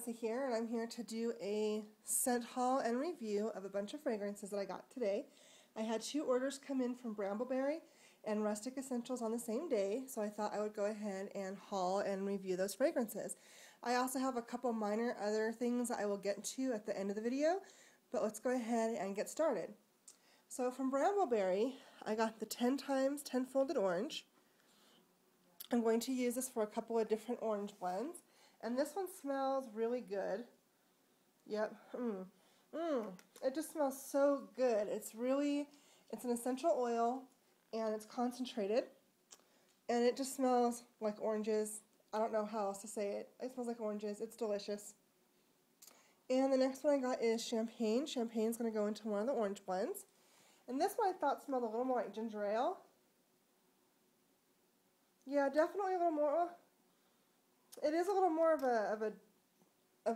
Melissa here, and I'm here to do a scent haul and review of a bunch of fragrances that I got today. I had 2 orders come in from Bramble and Rustic Escentuals on the same day, so I thought I would go ahead and haul and review those fragrances. I also have a couple minor other things that I will get to at the end of the video, but let's go ahead and get started. So from Bramble, I got the 10 times 10 folded orange. I'm going to use this for a couple of different orange blends. And this one smells really good. Yep. It just smells so good. It's an essential oil, and it's concentrated. And it just smells like oranges. I don't know how else to say it. It smells like oranges. It's delicious. And the next one I got is champagne. Champagne's going to go into one of the orange blends. And this one I thought smelled a little more like ginger ale. Yeah, definitely a little more. It is a little more of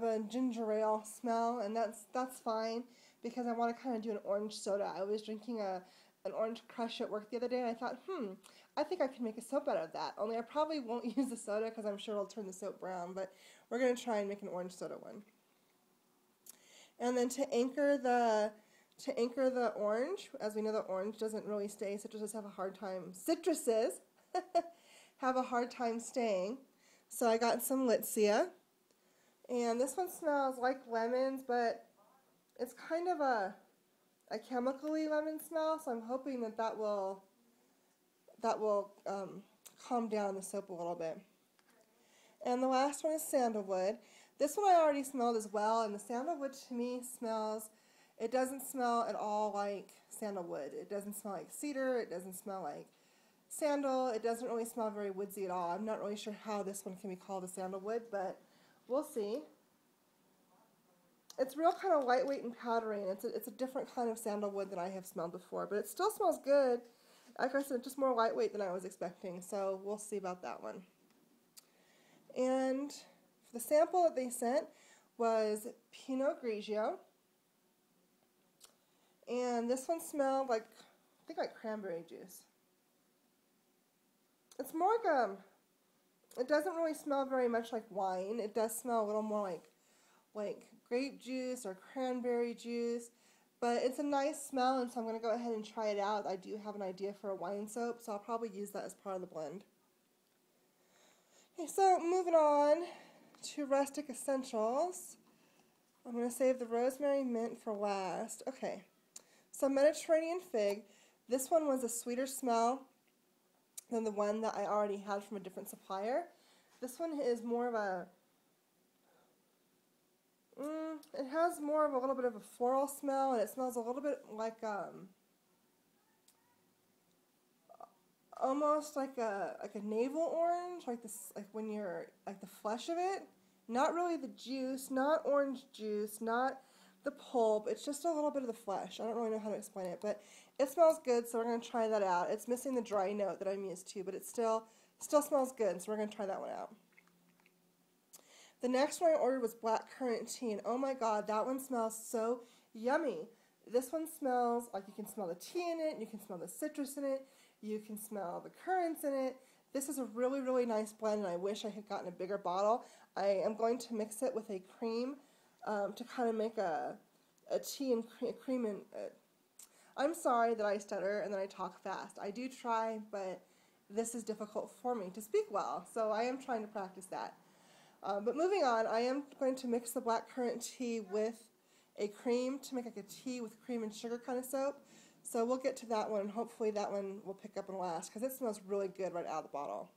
a ginger ale smell, and that's fine because I want to kind of do an orange soda. I was drinking an orange crush at work the other day, and I thought, I think I can make a soap out of that. Only I probably won't use the soda because I'm sure it'll turn the soap brown, but we're going to try and make an orange soda one. And then to anchor the orange, as we know the orange doesn't really stay, citruses have a hard time staying. So I got some Litzia, and this one smells like lemons, but it's kind of a chemically lemon smell, so I'm hoping that will calm down the soap a little bit. And the last one is sandalwood. This one I already smelled as well, and the sandalwood to me it doesn't smell at all like sandalwood. It doesn't smell like cedar, it doesn't smell like sandal. It doesn't really smell very woodsy at all. I'm not really sure how this one can be called a sandalwood, but we'll see. It's real kind of lightweight and powdery, and it's a different kind of sandalwood than I have smelled before, but it still smells good. Like I said, just more lightweight than I was expecting, so we'll see about that one. And the sample that they sent was Pinot Grigio, and this one smelled like, I think like cranberry juice. It's more like it doesn't really smell very much like wine. It does smell a little more like grape juice or cranberry juice, but it's a nice smell, and so I'm going to go ahead and try it out. I do have an idea for a wine soap, so I'll probably use that as part of the blend. Okay, so moving on to Rustic Escentuals. I'm going to save the rosemary mint for last. Okay, so Mediterranean fig. This one was a sweeter smell than the one that I already had from a different supplier. This one is more of it has more of a little bit of a floral smell, and it smells a little bit like almost like a navel orange, like this, like when you're like the flesh of it. Not really the juice, not orange juice, not the pulp. It's just a little bit of the flesh. I don't really know how to explain it, but it smells good, so we're going to try that out. It's missing the dry note that I'm used to, but it still smells good, so we're going to try that one out. The next one I ordered was blackcurrant tea, and oh my god, that one smells so yummy. This one smells like you can smell the tea in it, you can smell the citrus in it, you can smell the currants in it. This is a really, really nice blend, and I wish I had gotten a bigger bottle. I am going to mix it with a cream to kind of make a tea and cream and... I'm sorry that I stutter and that I talk fast. I do try, but this is difficult for me to speak well, so I am trying to practice that. But moving on, I am going to mix the blackcurrant tea with a cream to make like a tea with cream and sugar kind of soap. So we'll get to that one, and hopefully that one will pick up and last because it smells really good right out of the bottle.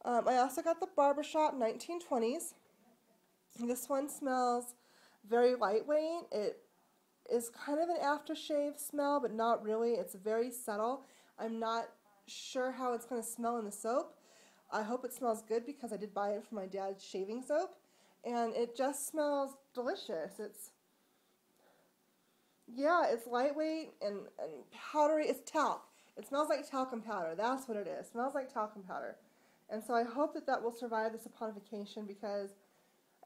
I also got the Barbershop 1920s. This one smells very lightweight. It is kind of an aftershave smell, but not really. It's very subtle. I'm not sure how it's going to smell in the soap. I hope it smells good because I did buy it for my dad's shaving soap, and it just smells delicious. It's lightweight and powdery. It's talc. It smells like talcum powder. That's what it is. It smells like talcum powder. And so I hope that will survive the saponification because,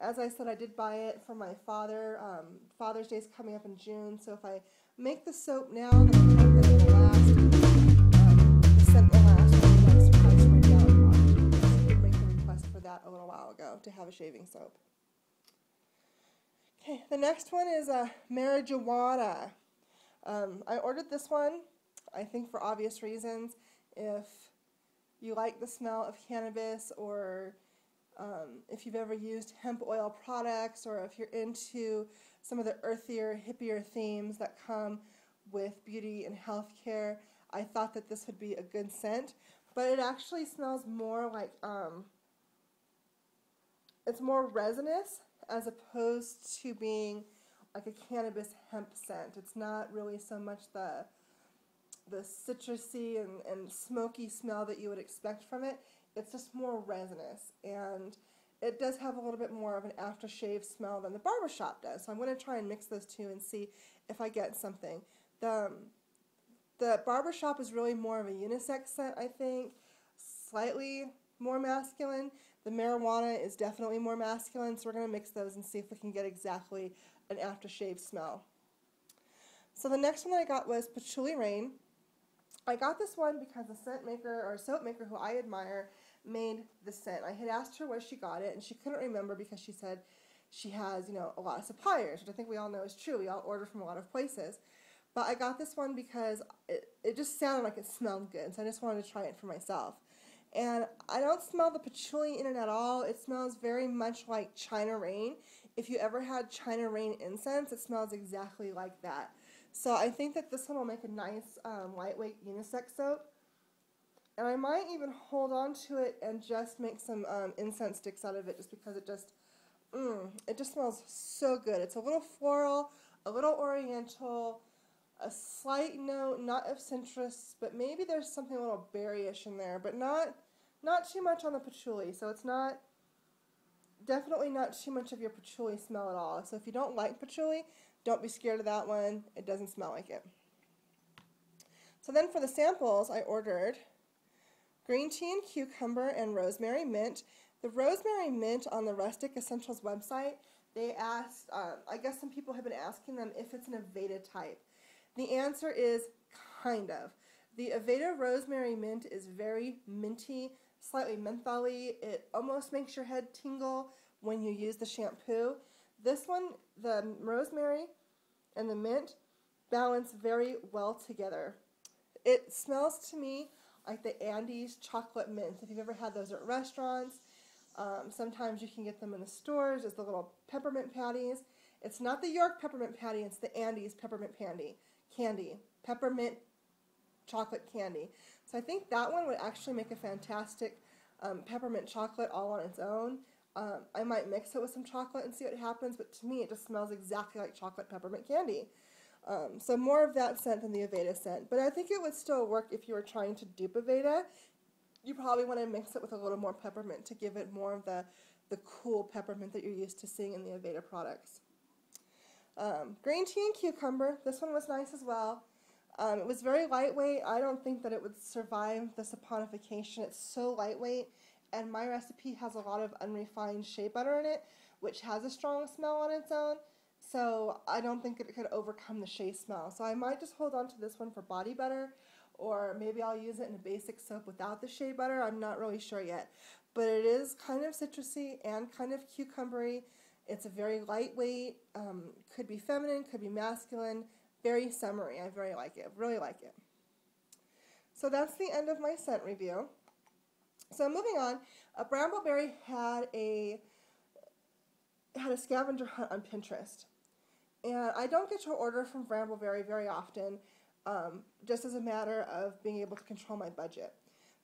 as I said, I did buy it for my father. Father's Day is coming up in June, so if I make the soap now, then I hope that it will last. The scent will last. I did make the request for that. that a little while ago to have a shaving soap. Okay, the next one is marijuana. I ordered this one, I think for obvious reasons. If you like the smell of cannabis, or if you've ever used hemp oil products, or if you're into some of the earthier, hippier themes that come with beauty and healthcare, I thought that this would be a good scent. But it actually smells more like, it's more resinous as opposed to being like a cannabis hemp scent. It's not really so much the citrusy and smoky smell that you would expect from it. It's just more resinous, and it does have a little bit more of an aftershave smell than the barbershop does. So I'm going to try and mix those two and see if I get something. The barbershop is really more of a unisex scent, I think, slightly more masculine. The marijuana is definitely more masculine, so we're going to mix those and see if we can get exactly an aftershave smell. So the next one I got was Patchouli Rain. I got this one because a scent maker or a soap maker who I admire made the scent. I had asked her where she got it, and she couldn't remember because she said she has, a lot of suppliers, which I think we all know is true. We all order from a lot of places. But I got this one because it just sounded like it smelled good, so I just wanted to try it for myself. And I don't smell the patchouli in it at all. It smells very much like China Rain. If you ever had China Rain incense, it smells exactly like that. So I think that this one will make a nice lightweight unisex soap. And I might even hold on to it and just make some incense sticks out of it, just because it just smells so good. It's a little floral, a little oriental, a slight note, not of citrus, but maybe there's something a little berryish in there, but not too much on the patchouli. So it's definitely not too much of your patchouli smell at all. So if you don't like patchouli, don't be scared of that one. It doesn't smell like it. So then for the samples, I ordered green tea and cucumber and rosemary mint. The rosemary mint on the Rustic Escentuals website, they asked, I guess some people have been asking them if it's an Aveda type. The answer is kind of. The Aveda rosemary mint is very minty, slightly mentholy. It almost makes your head tingle when you use the shampoo. This one, the rosemary and the mint, balance very well together. It smells to me like the Andes chocolate mints. If you've ever had those at restaurants, sometimes you can get them in the stores as the little peppermint patties. It's not the York peppermint patty, it's the Andes peppermint candy. Peppermint chocolate candy. So I think that one would actually make a fantastic peppermint chocolate all on its own. I might mix it with some chocolate and see what happens, but to me it just smells exactly like chocolate peppermint candy. So more of that scent than the Aveda scent. But I think it would still work if you were trying to dupe Aveda. You probably want to mix it with a little more peppermint to give it more of the cool peppermint that you're used to seeing in the Aveda products. Green tea and cucumber. This one was nice as well. It was very lightweight. I don't think that it would survive the saponification. It's so lightweight, and my recipe has a lot of unrefined shea butter in it, which has a strong smell on its own. So I don't think it could overcome the shea smell. So I might just hold on to this one for body butter, or maybe I'll use it in a basic soap without the shea butter. I'm not really sure yet. But it is kind of citrusy and kind of cucumbery. It's a very lightweight, could be feminine, could be masculine, very summery. I very like it, really like it. So that's the end of my scent review. So moving on, Brambleberry had a scavenger hunt on Pinterest. And I don't get to order from Brambleberry very often, just as a matter of being able to control my budget.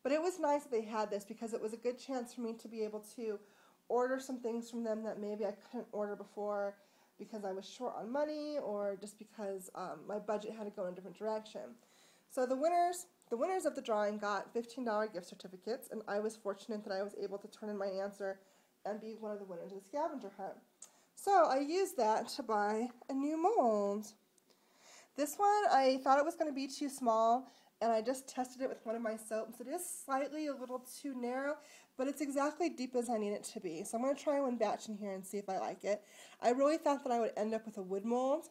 But it was nice that they had this because it was a good chance for me to be able to order some things from them that maybe I couldn't order before because I was short on money, or just because my budget had to go in a different direction. So the winners of the drawing got $15 gift certificates, and I was fortunate that I was able to turn in my answer and be one of the winners of the scavenger hunt. So I used that to buy a new mold. This one, I thought it was going to be too small, and I just tested it with one of my soaps. It is slightly a little too narrow, but it's exactly deep as I need it to be. So I'm going to try one batch in here and see if I like it. I really thought that I would end up with a wood mold,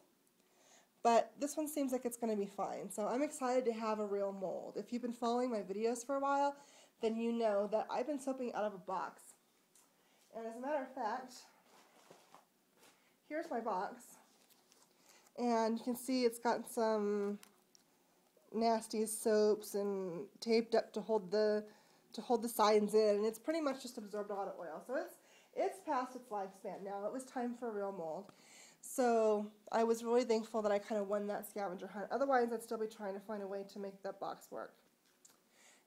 but this one seems like it's going to be fine. So I'm excited to have a real mold. If you've been following my videos for a while, then you know that I've been soaping out of a box. And as a matter of fact, here's my box. And you can see it's got some nasty soaps and taped up to hold the signs in, and it's pretty much just absorbed a lot of oil. So it's past its lifespan now. It was time for a real mold. So I was really thankful that I kind of won that scavenger hunt. Otherwise, I'd still be trying to find a way to make that box work.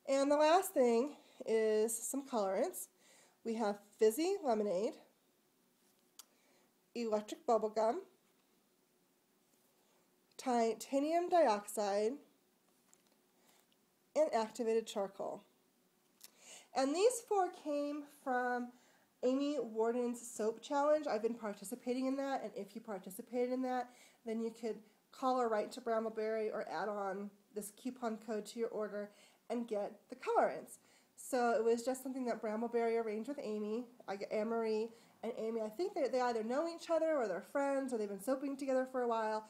And the last thing is some colorants. We have fizzy lemonade, electric bubblegum, titanium dioxide, and activated charcoal. And these 4 came from Amy Warden's soap challenge. I've been participating in that, and if you participated in that, then you could call or write to Brambleberry or add on this coupon code to your order and get the colorants. So it was just something that Brambleberry arranged with Amy. Anne-Marie and Amy, I think they either know each other or they're friends or they've been soaping together for a while.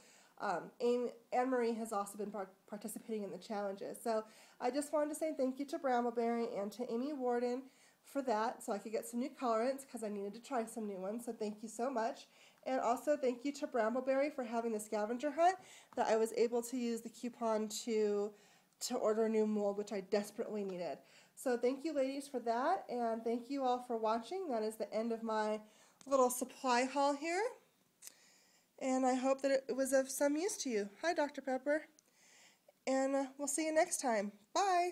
Anne-Marie has also been participating in the challenges. So I just wanted to say thank you to Brambleberry and to Amy Warden for that, so I could get some new colorants because I needed to try some new ones. So thank you so much. And also thank you to Brambleberry for having the scavenger hunt that I was able to use the coupon to order a new mold, which I desperately needed. So thank you, ladies, for that, and thank you all for watching. That is the end of my little supply haul here. And I hope that it was of some use to you. Hi, Dr. Pepper. And we'll see you next time. Bye.